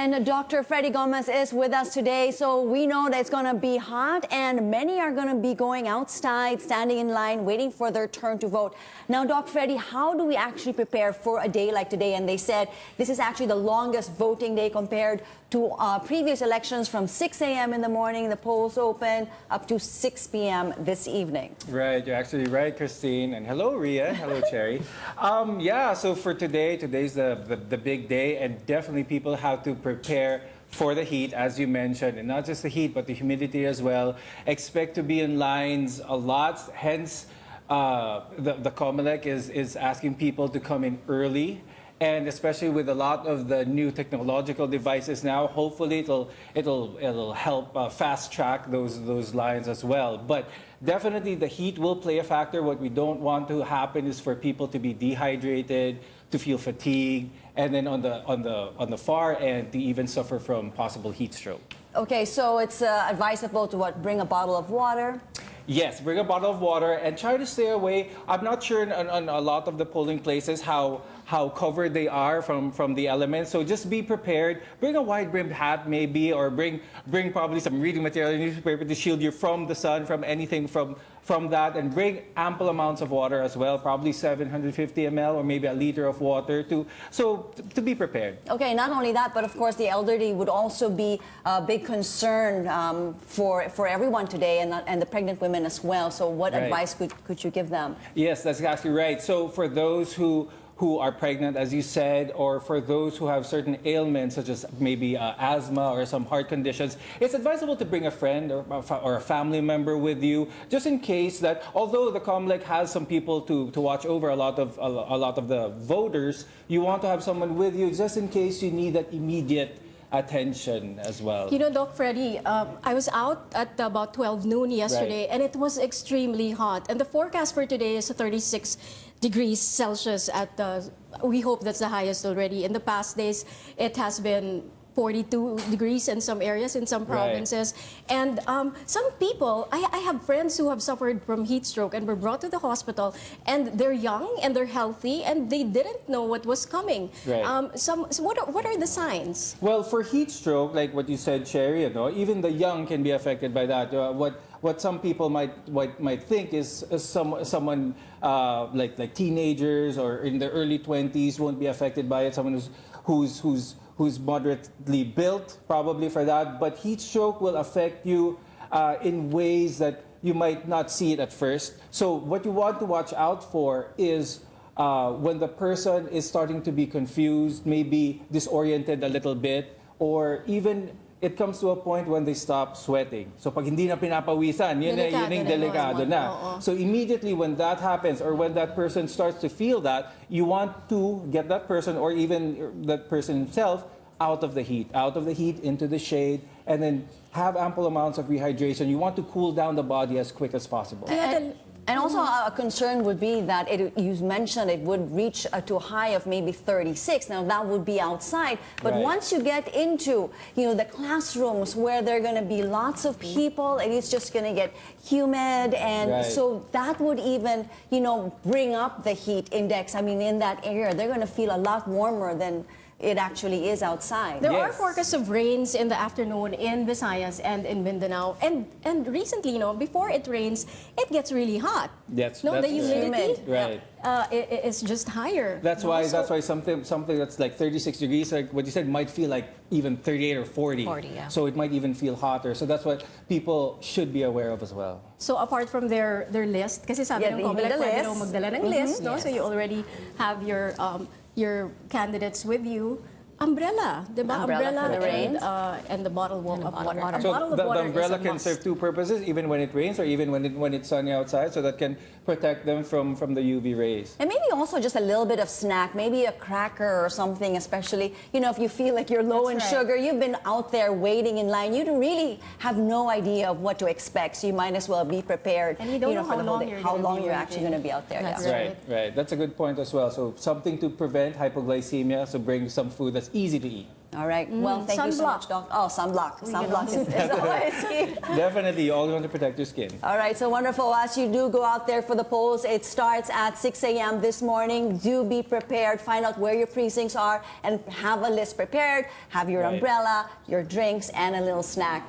And Dr. Freddie Gomez is with us today. So we know that it's going to be hot and many are going to be going outside, standing in line, waiting for their turn to vote. Now, Dr. Freddie, how do we actually prepare for a day like today? And they said this is actually the longest voting day compared to previous elections, from 6 a.m. in the morning, the polls open, up to 6 p.m. this evening. Right, you're actually right, Christine. And hello, Ria. Hello, Cherry. Yeah, so for today's the big day, and definitely people have to prepare for the heat, as you mentioned, and not just the heat, but the humidity as well. Expect to be in lines a lot, hence the COMELEC is asking people to come in early. And especially with a lot of the new technological devices now, hopefully it'll help fast track those lines as well. But definitely the heat will play a factor. What we don't want to happen is for people to be dehydrated, to feel fatigued, and then on the far end to even suffer from possible heat stroke. Okay, so it's advisable to bring a bottle of water. Yes, bring a bottle of water and try to stay away. I'm not sure on a lot of the polling places how covered they are from the elements. So just be prepared. Bring a wide-brimmed hat maybe, or bring probably some reading material, newspaper to shield you from the sun, from anything from that, and bring ample amounts of water as well, probably 750 ml or maybe a liter of water to be prepared. Okay, not only that, but of course the elderly would also be a big concern for everyone today, and the pregnant women as well. So what advice could you give them? Yes, that's actually right. So for those who are pregnant, as you said, or for those who have certain ailments such as maybe asthma or some heart conditions, it's advisable to bring a friend or a family member with you, just in case that, although the COMELEC has some people to watch over a lot of the voters, you want to have someone with you just in case you need that immediate attention as well. You know, Doc Freddie, I was out at about 12 noon yesterday, and it was extremely hot. And the forecast for today is 36 degrees Celsius at the, we hope that's the highest already. In the past days, it has been 42 degrees in some areas, in some provinces. And some people, I have friends who have suffered from heat stroke and were brought to the hospital, and they're young and they're healthy and they didn't know what was coming. So what are the signs? Well, for heat stroke, like what you said, Cherry, you know, even the young can be affected by that. What some people might think is someone like teenagers or in their early 20s won't be affected by it. Someone who's moderately built, probably for that. But heat stroke will affect you in ways that you might not see it at first. So what you want to watch out for is when the person is starting to be confused, maybe disoriented a little bit, or even it comes to a point when they stop sweating. So pag hindi na pinapawisan, yun yung delikado na. So immediately when that happens, or when that person starts to feel that, you want to get that person, or even that person himself, out of the heat into the shade, and then have ample amounts of rehydration. You want to cool down the body as quick as possible. And also a concern would be that you mentioned it would reach to a high of maybe 36. Now that would be outside, but once you get into the classrooms where there are going to be lots of people, and it's just going to get humid, and so that would even bring up the heat index. I mean, in that area, they're going to feel a lot warmer than it actually is outside. There are forecasts of rains in the afternoon in Visayas and in Mindanao, and recently, before it rains, it gets really hot. That's the humidity, it's just higher. That's why something that's like 36 degrees, like what you said, might feel like even 38 or 40. So it might even feel hotter. So that's what people should be aware of as well. So apart from their list, kasi sabi ng COMELEC, pwede daw magdala ng list, no? So you already have your candidates with you. Umbrella, diba? Umbrella for the rain, and the bottle of water. So the umbrella can serve two purposes, even when it rains or even when it's sunny outside, so that can protect them from the UV rays. And maybe also just a little bit of snack, maybe a cracker or something, especially if you feel like you're low in sugar, you've been out there waiting in line, you really have no idea of what to expect, so you might as well be prepared. And you don't know how long you're actually going to be out there. That's right. That's a good point as well. So something to prevent hypoglycemia, so bring some food that's that's easy to eat. All right. Well, thank you so Sunblock. much, Doc. Oh, sunblock. Sunblock is always key. Definitely, you always want to protect your skin. All right, so wonderful. As you do go out there for the polls, it starts at 6 a.m. this morning. Do be prepared. Find out where your precincts are and have a list prepared. Have your Right. umbrella, your drinks, and a little snack